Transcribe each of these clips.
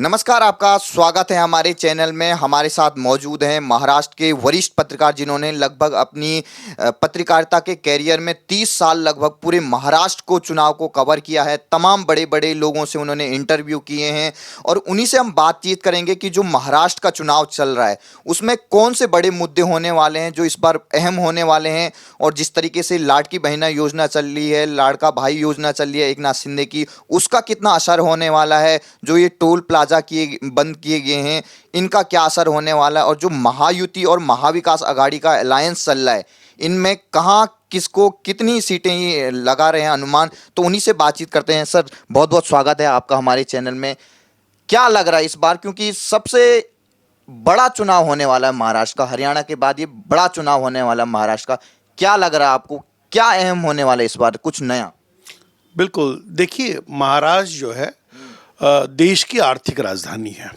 नमस्कार, आपका स्वागत है हमारे चैनल में। हमारे साथ मौजूद हैं महाराष्ट्र के वरिष्ठ पत्रकार जिन्होंने लगभग अपनी पत्रकारिता के कैरियर में 30 साल लगभग पूरे महाराष्ट्र को चुनाव को कवर किया है। तमाम बड़े बड़े लोगों से उन्होंने इंटरव्यू किए हैं और उन्हीं से हम बातचीत करेंगे कि जो महाराष्ट्र का चुनाव चल रहा है उसमें कौन से बड़े मुद्दे होने वाले हैं जो इस बार अहम होने वाले हैं। और जिस तरीके से लाडकी बहना योजना चल रही है, लाड़का भाई योजना चल रही है एकनाथ शिंदे की, उसका कितना असर होने वाला है। जो ये टोल प्लाजा बंद किए गए हैं, इनका क्या असर होने वाला है। और जो महायुति और महाविकास आघाड़ी का अलायंस चल रहा है, इनमें कहाँ किसको कितनी सीटें ही लगा रहे हैं अनुमान, तो उन्हीं से बातचीत करते हैं। सर, बहुत बहुत स्वागत है आपका हमारे चैनल में। क्या लग रहा है इस बार, क्योंकि सबसे बड़ा चुनाव होने वाला है महाराष्ट्र का, हरियाणा के बाद ये बड़ा चुनाव होने वाला है महाराष्ट्र का। क्या लग रहा है आपको, क्या अहम होने वाला है इस बार, कुछ नया? बिल्कुल, देखिए महाराष्ट्र जो है देश की आर्थिक राजधानी है।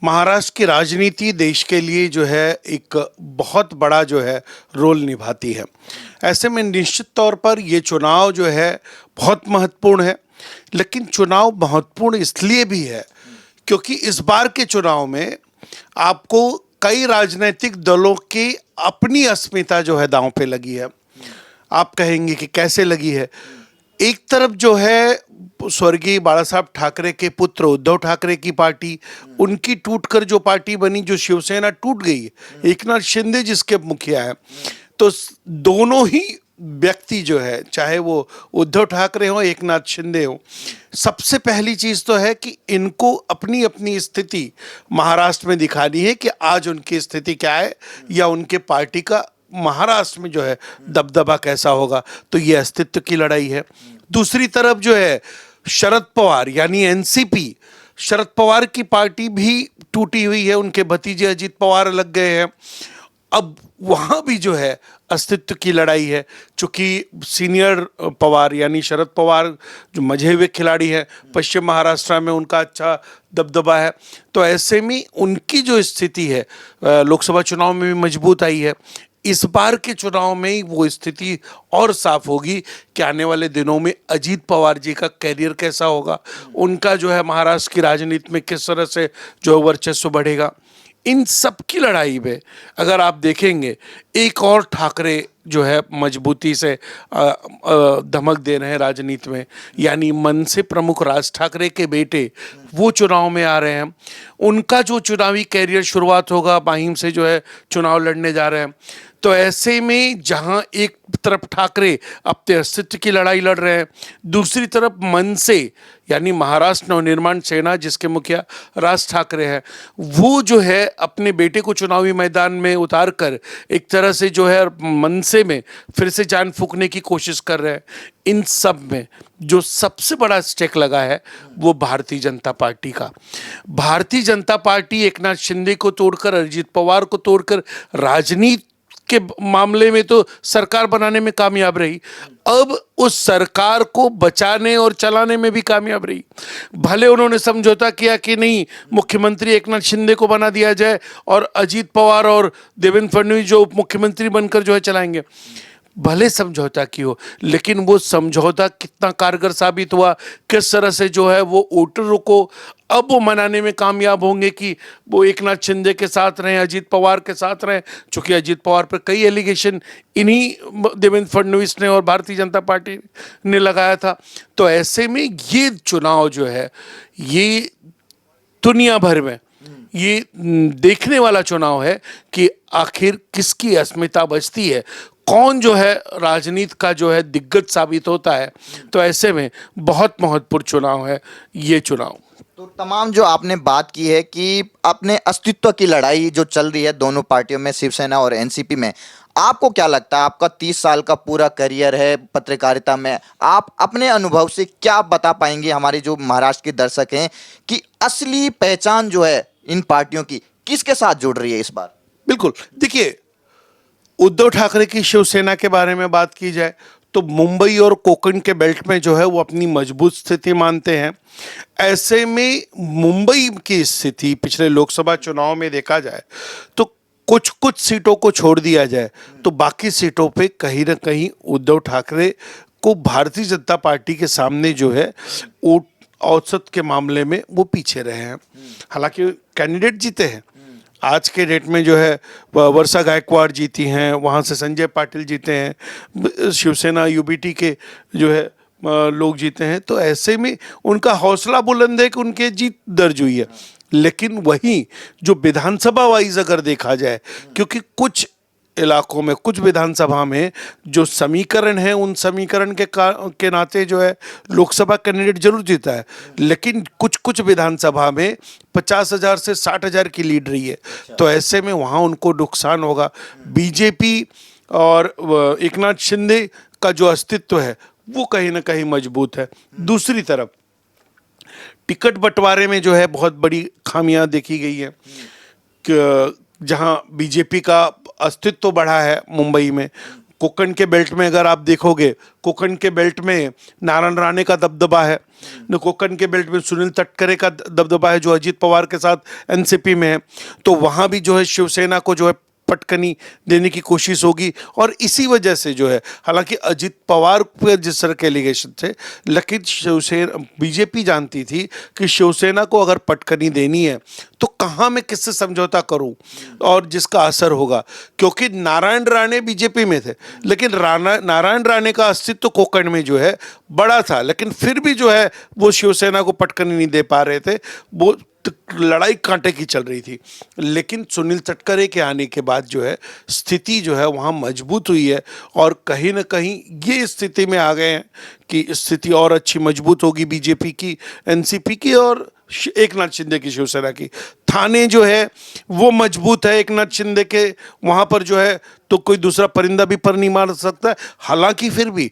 महाराष्ट्र की राजनीति देश के लिए जो है एक बहुत बड़ा जो है रोल निभाती है। ऐसे में निश्चित तौर पर ये चुनाव जो है बहुत महत्वपूर्ण है। लेकिन चुनाव महत्वपूर्ण इसलिए भी है क्योंकि इस बार के चुनाव में आपको कई राजनीतिक दलों की अपनी अस्मिता जो है दांव पे लगी है। आप कहेंगे कि कैसे लगी है? एक तरफ जो है स्वर्गीय बाला साहब ठाकरे के पुत्र उद्धव ठाकरे की पार्टी, उनकी टूटकर जो पार्टी बनी, जो शिवसेना टूट गई है, एकनाथ शिंदे जिसके मुखिया है। तो दोनों ही व्यक्ति जो है, चाहे वो उद्धव ठाकरे हो एकनाथ शिंदे हो, सबसे पहली चीज तो है कि इनको अपनी अपनी स्थिति महाराष्ट्र में दिखानी है कि आज उनकी स्थिति क्या है या उनके पार्टी का महाराष्ट्र में जो है दबदबा कैसा होगा। तो ये अस्तित्व की लड़ाई है। दूसरी तरफ जो है शरद पवार यानी एनसीपी, शरद पवार की पार्टी भी टूटी हुई है, उनके भतीजे अजित पवार लग गए हैं। अब वहाँ भी जो है अस्तित्व की लड़ाई है। चूंकि सीनियर पवार यानी शरद पवार जो मजे हुए खिलाड़ी हैं, पश्चिम महाराष्ट्र में उनका अच्छा दबदबा है। तो ऐसे में उनकी जो स्थिति है लोकसभा चुनाव में भी मजबूत आई है। इस बार के चुनाव में ही वो स्थिति और साफ होगी कि आने वाले दिनों में अजीत पवार जी का कैरियर कैसा होगा, उनका जो है महाराष्ट्र की राजनीति में किस तरह से जो वर्चस्व बढ़ेगा। इन सब की लड़ाई में अगर आप देखेंगे, एक और ठाकरे जो है मजबूती से धमक दे रहे हैं राजनीति में, यानी मनसे प्रमुख राज ठाकरे के बेटे वो चुनाव में आ रहे हैं। उनका जो चुनावी कैरियर शुरुआत होगा, माहिम से जो है चुनाव लड़ने जा रहे हैं। तो ऐसे में जहां एक तरफ ठाकरे अपने अस्तित्व की लड़ाई लड़ रहे हैं, दूसरी तरफ मनसे यानी महाराष्ट्र नवनिर्माण सेना जिसके मुखिया राज ठाकरे हैं, वो जो है अपने बेटे को चुनावी मैदान में उतार कर एक तरह से जो है मनसे में फिर से जान फूंकने की कोशिश कर रहे हैं। इन सब में जो सबसे बड़ा स्टेक लगा है वो भारतीय जनता पार्टी का। भारतीय जनता पार्टी एकनाथ शिंदे को तोड़कर, अजित पवार को तोड़कर राजनीति के मामले में तो सरकार बनाने में कामयाब रही, अब उस सरकार को बचाने और चलाने में भी कामयाब रही। भले उन्होंने समझौता किया कि नहीं, मुख्यमंत्री एकनाथ शिंदे को बना दिया जाए और अजीत पवार और देवेंद्र फडणवीस जो उप मुख्यमंत्री बनकर जो है चलाएंगे, भले समझौता की हो, लेकिन वो समझौता कितना कारगर साबित हुआ, किस तरह से जो है वो वोटरों को अब वो मनाने में कामयाब होंगे कि वो एकनाथ शिंदे के साथ रहें, अजीत पवार के साथ रहें। चूंकि अजीत पवार पर कई एलिगेशन इन्हीं देवेंद्र फडणवीस ने और भारतीय जनता पार्टी ने लगाया था। तो ऐसे में ये चुनाव जो है ये दुनिया भर में ये देखने वाला चुनाव है कि आखिर किसकी अस्मिता बचती है, कौन जो है राजनीति का जो है दिग्गज साबित होता है। तो ऐसे में बहुत महत्वपूर्ण चुनाव है ये चुनाव। तो तमाम जो आपने बात की है कि अपने अस्तित्व की लड़ाई जो चल रही है दोनों पार्टियों में, शिवसेना और एनसीपी में, आपको क्या लगता है? आपका 30 साल का पूरा करियर है पत्रकारिता में, आप अपने अनुभव से क्या बता पाएंगे हमारे जो महाराष्ट्र के दर्शक हैं कि असली पहचान जो है इन पार्टियों की किसके साथ जुड़ रही है इस बार? बिल्कुल, देखिए उद्धव ठाकरे की शिवसेना के बारे में बात की जाए तो मुंबई और कोकण के बेल्ट में जो है वो अपनी मजबूत स्थिति मानते हैं। ऐसे में मुंबई की स्थिति पिछले लोकसभा चुनाव में देखा जाए तो कुछ कुछ सीटों को छोड़ दिया जाए तो बाकी सीटों पे कहीं ना कहीं उद्धव ठाकरे को भारतीय जनता पार्टी के सामने जो है वो औसत के मामले में वो पीछे रहे हैं। हालांकि कैंडिडेट जीते हैं। आज के डेट में जो है वर्षा गायकवाड़ जीती हैं, वहाँ से संजय पाटिल जीते हैं, शिवसेना यूबीटी के जो है लोग जीते हैं। तो ऐसे में उनका हौसला बुलंद है कि उनके जीत दर्ज हुई है। लेकिन वहीं जो विधानसभा वाइज अगर देखा जाए, क्योंकि कुछ इलाकों में, कुछ विधानसभा में जो समीकरण है, उन समीकरण के नाते जो है लोकसभा कैंडिडेट जरूर जीता है, लेकिन कुछ कुछ विधानसभा में 50,000 से 60,000 की लीड रही है। तो ऐसे में वहाँ उनको नुकसान होगा। बीजेपी और एकनाथ शिंदे का जो अस्तित्व है वो कहीं ना कहीं मजबूत है। दूसरी तरफ टिकट बंटवारे में जो है बहुत बड़ी खामियां देखी गई है कि जहां बीजेपी का अस्तित्व तो बढ़ा है मुंबई में, कोकण के बेल्ट में अगर आप देखोगे, कोकण के बेल्ट में नारायण राणे का दबदबा है, कोकण के बेल्ट में सुनील तटकरे का दबदबा है जो अजीत पवार के साथ एनसीपी में है। तो वहां भी जो है शिवसेना को जो है पटकनी देने की कोशिश होगी। और इसी वजह से जो है, हालांकि अजीत पवार पर जिस तरह के एलिगेशन थे, लेकिन शिवसेना, बीजेपी जानती थी कि शिवसेना को अगर पटकनी देनी है तो कहाँ मैं किससे समझौता करूं और जिसका असर होगा। क्योंकि नारायण राणे बीजेपी में थे, लेकिन नारायण राणे का अस्तित्व तो कोकण में जो है बड़ा था, लेकिन फिर भी जो है वो शिवसेना को पटकनी नहीं दे पा रहे थे। वो लड़ाई कांटे की चल रही थी। लेकिन सुनील तटकरे के आने के बाद जो है स्थिति जो है वहाँ मजबूत हुई है, और कहीं ना कहीं ये स्थिति में आ गए हैं कि स्थिति और अच्छी मजबूत होगी बीजेपी की, एनसीपी की और एकनाथ शिंदे की, शिवसेना की। थाने जो है वो मजबूत है एकनाथ शिंदे के, वहाँ पर जो है तो कोई दूसरा परिंदा भी पर नहीं मार सकता है। हालांकि फिर भी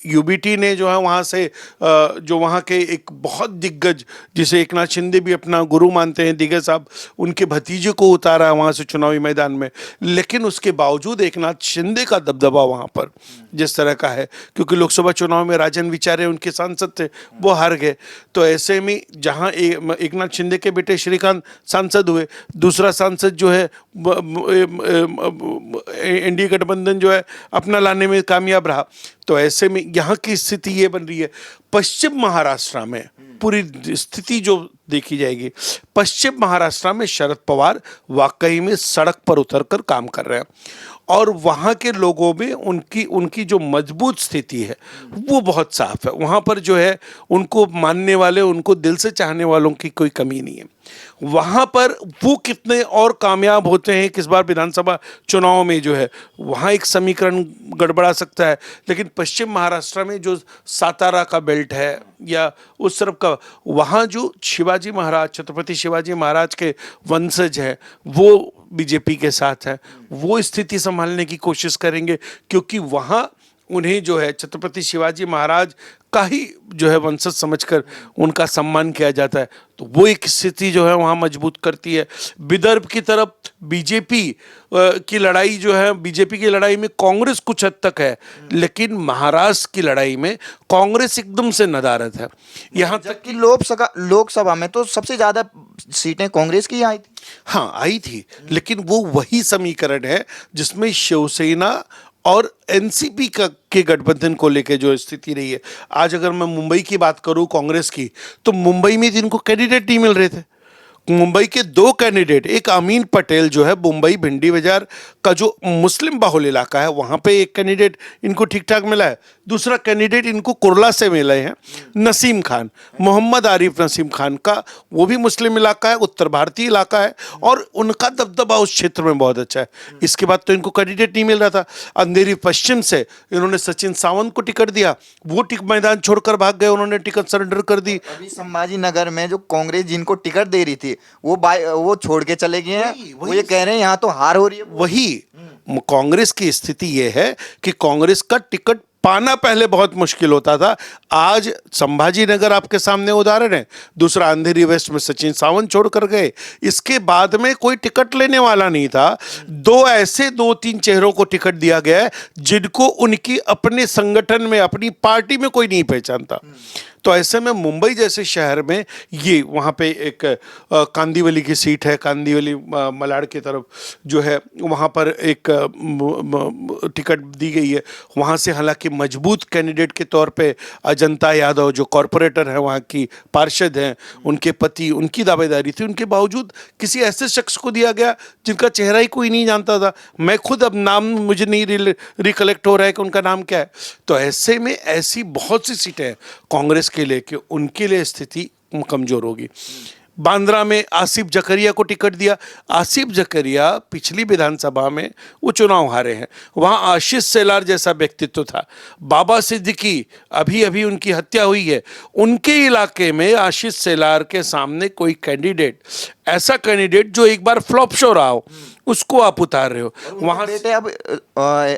यूबीटी ने जो है वहाँ से जो वहाँ के एक बहुत दिग्गज, जिसे एकनाथ शिंदे भी अपना गुरु मानते हैं, दिग्गज साहब, उनके भतीजे को उतारा है वहाँ से चुनावी मैदान में। लेकिन उसके बावजूद एकनाथ शिंदे का दबदबा वहाँ पर जिस तरह का है, क्योंकि लोकसभा चुनाव में राजन विचारे उनके सांसद थे, वो हार गए। तो ऐसे में जहाँ एकनाथ शिंदे के बेटे श्रीकांत सांसद हुए, दूसरा सांसद जो है एनडीए गठबंधन जो है अपना लाने में कामयाब रहा। तो ऐसे में यहाँ की स्थिति ये बन रही है। पश्चिम महाराष्ट्र में पूरी स्थिति जो देखी जाएगी, पश्चिम महाराष्ट्र में शरद पवार वाकई में सड़क पर उतरकर काम कर रहे हैं, और वहाँ के लोगों में उनकी जो मजबूत स्थिति है वो बहुत साफ है। वहाँ पर जो है उनको मानने वाले, उनको दिल से चाहने वालों की कोई कमी नहीं है। वहाँ पर वो कितने और कामयाब होते हैं किस बार विधानसभा चुनाव में जो है, वहाँ एक समीकरण गड़बड़ा सकता है। लेकिन पश्चिम महाराष्ट्र में जो सातारा का बेल्ट है या उस तरफ का, वहाँ जो शिवाजी महाराज, छत्रपति शिवाजी महाराज के वंशज हैं, वो बीजेपी के साथ है, वो स्थिति संभालने की कोशिश करेंगे, क्योंकि वहाँ उन्हें जो है छत्रपति शिवाजी महाराज का ही जो है वंशज समझकर उनका सम्मान किया जाता है। तो वो एक स्थिति जो है वहाँ मजबूत करती है। विदर्भ की तरफ बीजेपी की लड़ाई जो है, बीजेपी की लड़ाई में कांग्रेस कुछ हद तक है, लेकिन महाराष्ट्र की लड़ाई में कांग्रेस एकदम से नदारद है। यहाँ तक कि लोकसभा में तो सबसे ज्यादा सीटें कांग्रेस की आई थी। हाँ, आई थी, लेकिन वो वही समीकरण है जिसमें शिवसेना और एनसीपी के गठबंधन को लेकर जो स्थिति रही है। आज अगर मैं मुंबई की बात करूं कांग्रेस की, तो मुंबई में जिनको कैंडिडेट नहीं मिल रहे थे, मुंबई के दो कैंडिडेट, एक अमीन पटेल जो है मुंबई भिंडी बाजार का जो मुस्लिम बाहुल इलाका है, वहाँ पे एक कैंडिडेट इनको ठीक ठाक मिला है। दूसरा कैंडिडेट इनको कुर्ला से मिले हैं, नसीम खान, मोहम्मद आरिफ नसीम खान का, वो भी मुस्लिम इलाका है, उत्तर भारतीय इलाका है, और उनका दबदबा उस क्षेत्र में बहुत अच्छा है। इसके बाद तो इनको कैंडिडेट नहीं मिल रहा था। अंधेरी पश्चिम से इन्होंने सचिन सावंत को टिकट दिया, वो मैदान छोड़कर भाग गए, उन्होंने टिकट सरेंडर कर दी। अभी संभाजी नगर में जो कांग्रेस जिनको टिकट दे रही थी वो छोड़ के चले गए हैं। वो ये कह रहे हैं यहाँ तो हार हो रही है। वही कांग्रेस की स्थिति ये है कि कांग्रेस का टिकट पाना पहले बहुत मुश्किल होता था। आज संभाजी नगर आपके सामने उदाहरण है। दूसरा अंधेरी वेस्ट में सचिन सावंत छोड़ कर गए, इसके बाद में कोई टिकट लेने वाला नहीं था। दो तीन चेहरों को टिकट दिया गया है जिनको उनकी अपने संगठन में, अपनी पार्टी में कोई नहीं पहचानता। तो ऐसे में मुंबई जैसे शहर में ये वहाँ पे एक कांदिवली की सीट है, कांदिवली मलाड की तरफ जो है वहाँ पर एक टिकट दी गई है। वहाँ से हालांकि मजबूत कैंडिडेट के तौर पे अजंता यादव जो कॉरपोरेटर है, वहाँ की पार्षद हैं, उनके पति, उनकी दावेदारी थी। उनके बावजूद किसी ऐसे शख्स को दिया गया जिनका चेहरा ही कोई नहीं जानता था। मैं खुद अब नाम मुझे नहीं रिकलेक्ट हो रहा है कि उनका नाम क्या है। तो ऐसे में ऐसी बहुत सी सीटें हैं कांग्रेस के लिए कि उनके लिए स्थिति कमजोर होगी। बांद्रा में आसिफ जकरिया को टिकट दिया। आसिफ जकरिया पिछली विधानसभा में वो चुनाव हारे हैं। वहाँ आशीष सेलार जैसा व्यक्तित्व था। बाबा सिद्दीकी अभी अभी उनकी हत्या हुई है, उनके इलाके में आशीष सेलार के सामने कोई कैंडिडेट, ऐसा कैंडिडेट जो एक बार फ्लॉप शो रहा हो, उसको आप उतार रहे हो। वहाँ बेटे अब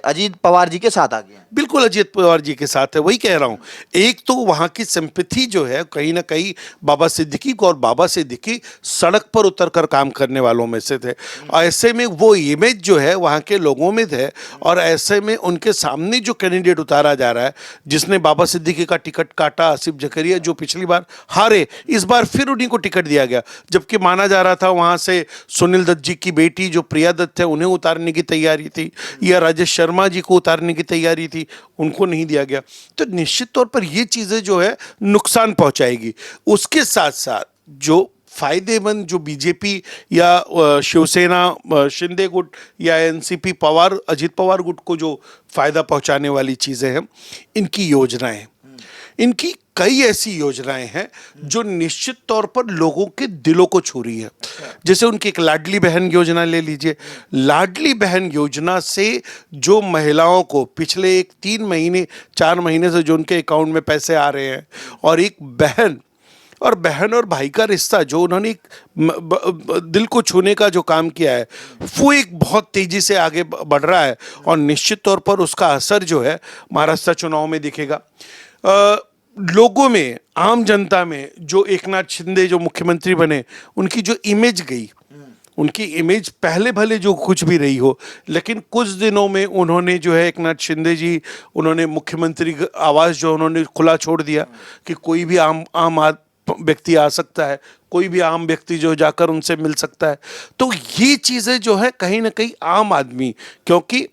अजीत पवार जी के साथ आ गए हैं। बिल्कुल अजीत पवार जी के साथ है, वही कह रहा हूँ। एक तो वहाँ की सिंपैथी जो है कहीं ना कहीं बाबा सिद्दीकी को, और बाबा सिद्दीकी सड़क पर उतर कर काम करने वालों में से थे। ऐसे में वो इमेज जो है वहाँ के लोगों में थे, और ऐसे में उनके सामने जो कैंडिडेट उतारा जा रहा है, जिसने बाबा सिद्दीकी का टिकट काटा, आसिफ जकरिया जो पिछली बार हारे, इस बार फिर उन्हीं को टिकट दिया गया। जबकि माना जा रहा था वहाँ से सुनील दत्त जी की बेटी जो प्रिया दत्त है, उन्हें उतारने की तैयारी थी, या राजेश शर्मा जी को उतारने की तैयारी थी, उनको नहीं दिया गया। तो निश्चित तौर पर ये चीजें जो है नुकसान पहुंचाएगी। उसके साथ साथ जो फायदेमंद, जो बीजेपी या शिवसेना शिंदे गुट या एनसीपी पवार अजीत पवार गुट को जो फायदा पहुंचाने वाली चीजें हैं, इनकी योजनाएं, इनकी कई ऐसी योजनाएं हैं जो निश्चित तौर पर लोगों के दिलों को छू रही है। जैसे उनकी एक लाडली बहन योजना ले लीजिए। लाडली बहन योजना से जो महिलाओं को पिछले 3 महीने से जो उनके अकाउंट में पैसे आ रहे हैं, और एक बहन और भाई का रिश्ता जो उन्होंने एक दिल को छूने का जो काम किया है, वो एक बहुत तेजी से आगे बढ़ रहा है, और निश्चित तौर पर उसका असर जो है महाराष्ट्र चुनाव में दिखेगा। लोगों में, आम जनता में जो एकनाथ शिंदे जो मुख्यमंत्री बने, उनकी जो इमेज गई, उनकी इमेज पहले भले जो कुछ भी रही हो, लेकिन कुछ दिनों में उन्होंने जो है एकनाथ शिंदे जी, उन्होंने मुख्यमंत्री आवास जो उन्होंने खुला छोड़ दिया कि कोई भी आम व्यक्ति आ सकता है, कोई भी आम व्यक्ति जो जाकर उनसे मिल सकता है। तो ये चीज़ें जो है कहीं ना कहीं आम आदमी, क्योंकि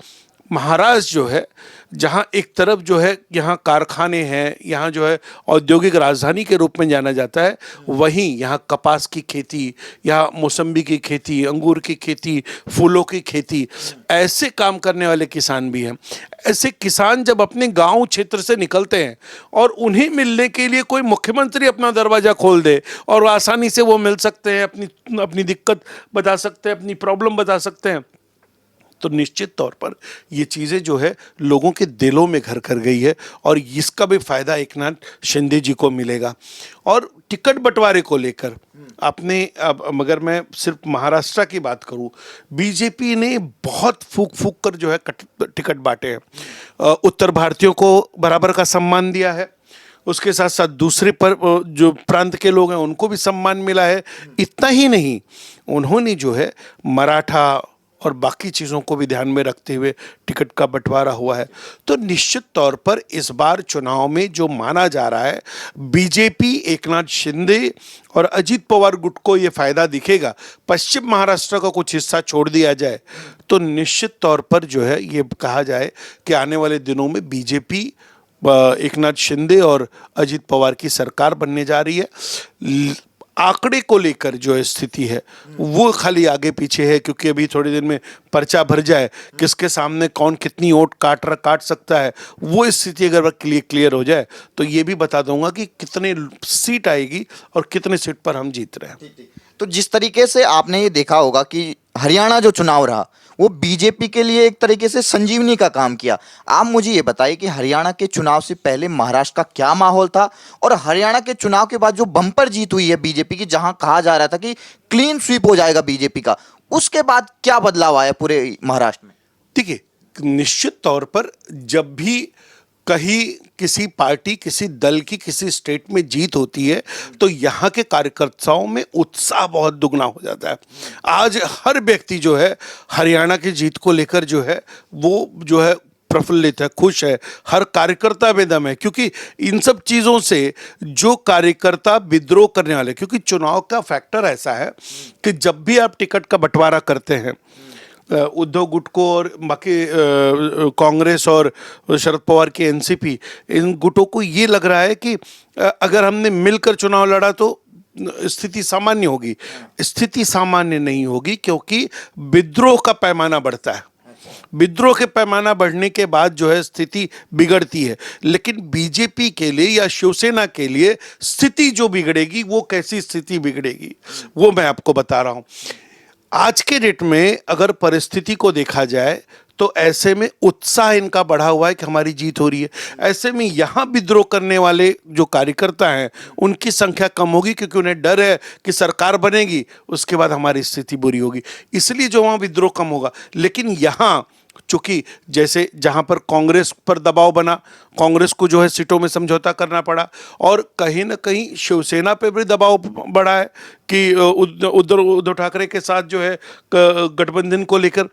महाराष्ट्र जो है, जहाँ एक तरफ जो है यहाँ कारखाने हैं, यहाँ जो है औद्योगिक राजधानी के रूप में जाना जाता है, वहीं यहाँ कपास की खेती, यहाँ मौसम्बी की खेती, अंगूर की खेती, फूलों की खेती, ऐसे काम करने वाले किसान भी हैं। ऐसे किसान जब अपने गांव क्षेत्र से निकलते हैं और उन्हें मिलने के लिए कोई मुख्यमंत्री अपना दरवाज़ा खोल दे और आसानी से वो मिल सकते हैं, अपनी दिक्कत बता सकते हैं, अपनी प्रॉब्लम बता सकते हैं, तो निश्चित तौर पर ये चीज़ें जो है लोगों के दिलों में घर कर गई है, और इसका भी फायदा एकनाथ शिंदे जी को मिलेगा। और टिकट बंटवारे को लेकर आपने, अब अगर मैं सिर्फ महाराष्ट्र की बात करूं, बीजेपी ने बहुत फूक फूक कर जो है टिकट बांटे हैं। उत्तर भारतीयों को बराबर का सम्मान दिया है, उसके साथ साथ दूसरे पर जो प्रांत के लोग हैं उनको भी सम्मान मिला है। इतना ही नहीं, उन्होंने जो है मराठा और बाकी चीज़ों को भी ध्यान में रखते हुए टिकट का बंटवारा हुआ है। तो निश्चित तौर पर इस बार चुनाव में जो माना जा रहा है, बीजेपी, एकनाथ शिंदे और अजीत पवार गुट को ये फायदा दिखेगा। पश्चिम महाराष्ट्र का कुछ हिस्सा छोड़ दिया जाए तो निश्चित तौर पर जो है ये कहा जाए कि आने वाले दिनों में बीजेपी, एकनाथ शिंदे और अजीत पवार की सरकार बनने जा रही है। आंकड़े को लेकर जो स्थिति है वो खाली आगे पीछे है, क्योंकि अभी थोड़े दिन में पर्चा भर जाए, किसके सामने कौन कितनी वोट काट सकता है, वो स्थिति अगर क्लियर हो जाए तो ये भी बता दूंगा कि कितने सीट आएगी और कितने सीट पर हम जीत रहे हैं। तो जिस तरीके से आपने ये देखा होगा कि हरियाणा जो चुनाव रहा वो बीजेपी के लिए एक तरीके से संजीवनी का काम किया। आप मुझे ये बताइए कि हरियाणा के चुनाव से पहले महाराष्ट्र का क्या माहौल था, और हरियाणा के चुनाव के बाद जो बम्पर जीत हुई है बीजेपी की, जहां कहा जा रहा था कि क्लीन स्वीप हो जाएगा बीजेपी का, उसके बाद क्या बदलाव आया पूरे महाराष्ट्र में? देखिए, निश्चित तौर पर जब भी कहीं किसी पार्टी, किसी दल की किसी स्टेट में जीत होती है तो यहाँ के कार्यकर्ताओं में उत्साह बहुत दुगना हो जाता है। आज हर व्यक्ति जो है हरियाणा की जीत को लेकर जो है वो जो है प्रफुल्लित है, खुश है, हर कार्यकर्ता में दम है, क्योंकि इन सब चीज़ों से जो कार्यकर्ता विद्रोह करने वाले, क्योंकि चुनाव का फैक्टर ऐसा है कि जब भी आप टिकट का बंटवारा करते हैं, उद्धव गुट को और बाकी कांग्रेस और शरद पवार की एनसीपी, इन गुटों को ये लग रहा है कि अगर हमने मिलकर चुनाव लड़ा तो स्थिति सामान्य होगी। स्थिति सामान्य नहीं होगी, क्योंकि विद्रोह का पैमाना बढ़ता है। विद्रोह के पैमाना बढ़ने के बाद जो है स्थिति बिगड़ती है। लेकिन बीजेपी के लिए या शिवसेना के लिए स्थिति जो बिगड़ेगी, वो कैसी स्थिति बिगड़ेगी वो मैं आपको बता रहा हूं। आज के डेट में अगर परिस्थिति को देखा जाए तो ऐसे में उत्साह इनका बढ़ा हुआ है कि हमारी जीत हो रही है। ऐसे में यहाँ विद्रोह करने वाले जो कार्यकर्ता हैं उनकी संख्या कम होगी, क्योंकि उन्हें डर है कि सरकार बनेगी, उसके बाद हमारी स्थिति बुरी होगी, इसलिए जो वहाँ विद्रोह कम होगा। लेकिन यहाँ चूंकि जैसे जहाँ पर कांग्रेस पर दबाव बना, कांग्रेस को जो है सीटों में समझौता करना पड़ा, और कहीं ना कहीं शिवसेना पे भी दबाव बढ़ा है कि उद्धव ठाकरे के साथ जो है गठबंधन को लेकर,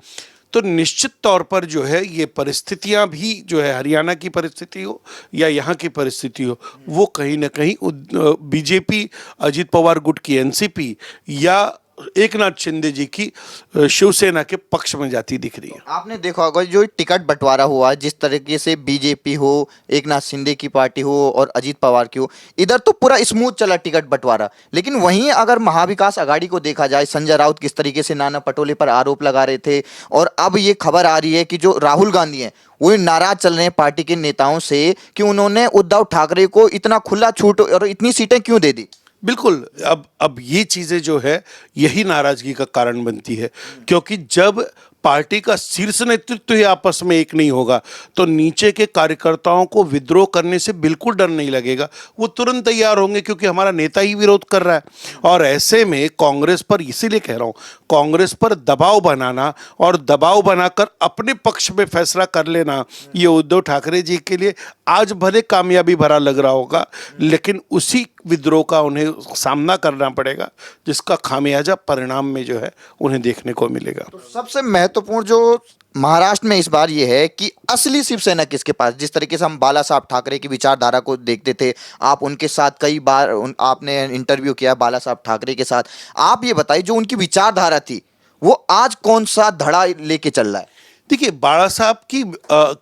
तो निश्चित तौर पर जो है ये परिस्थितियां भी जो है हरियाणा की परिस्थिति हो या यहाँ की परिस्थिति हो, वो कहीं ना कहीं बीजेपी, अजीत पवार गुट की एनसीपी या एकनाथ शिंदे जी की शिवसेना के पक्ष में जाती दिख रही है। आपने देखा होगा जो टिकट बंटवारा हुआ, जिस तरीके से बीजेपी हो, एकनाथ शिंदे की पार्टी हो और अजीत पवार की हो, इधर तो पूरा स्मूथ चला टिकट बंटवारा। लेकिन वहीं अगर महाविकास आघाड़ी को देखा जाए, संजय राउत किस तरीके से नाना पटोले पर आरोप लगा रहे थे, और अब ये खबर आ रही है कि जो राहुल गांधी हैं वो नाराज चल रहे हैं पार्टी के नेताओं से कि उन्होंने उद्धव ठाकरे को इतना खुला छूट और इतनी सीटें क्यों दे दी। बिल्कुल, अब ये चीज़ें जो है यही नाराजगी का कारण बनती है, क्योंकि जब पार्टी का शीर्ष नेतृत्व ही आपस में एक नहीं होगा तो नीचे के कार्यकर्ताओं को विद्रोह करने से बिल्कुल डर नहीं लगेगा, वो तुरंत तैयार होंगे, क्योंकि हमारा नेता ही विरोध कर रहा है। और ऐसे में कांग्रेस पर, इसीलिए कह रहा हूँ, कांग्रेस पर दबाव बनाना और दबाव बनाकर अपने पक्ष में फैसला कर लेना, ये उद्धव ठाकरे जी के लिए आज भले कामयाबी भरा लग रहा होगा, लेकिन उसी विद्रोह का उन्हें सामना करना पड़ेगा, जिसका खामियाजा परिणाम में जो है उन्हें देखने को मिलेगा। तो सबसे महत्वपूर्ण जो महाराष्ट्र में इस बार ये है कि असली शिवसेना किसके पास। जिस तरीके से हम बाला साहब ठाकरे की विचारधारा को देखते थे, आप उनके साथ कई बार आपने इंटरव्यू किया बाला साहब ठाकरे के साथ, आप ये बताइए जो उनकी विचारधारा थी वो आज कौन सा धड़ा लेके चल रहा है। देखिए, बाला साहब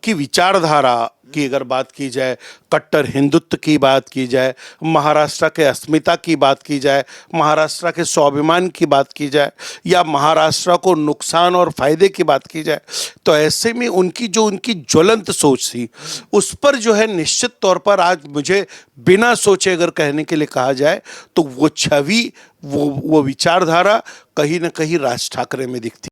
की विचारधारा की अगर बात की जाए, कट्टर हिंदुत्व की बात की जाए, महाराष्ट्र के अस्मिता की बात की जाए, महाराष्ट्र के स्वाभिमान की बात की जाए, या महाराष्ट्र को नुकसान और फायदे की बात की जाए, तो ऐसे में उनकी ज्वलंत सोच थी, उस पर जो है निश्चित तौर पर आज मुझे बिना सोचे अगर कहने के लिए कहा जाए तो वो छवि, वो विचारधारा कहीं ना कहीं राज ठाकरे में दिखती।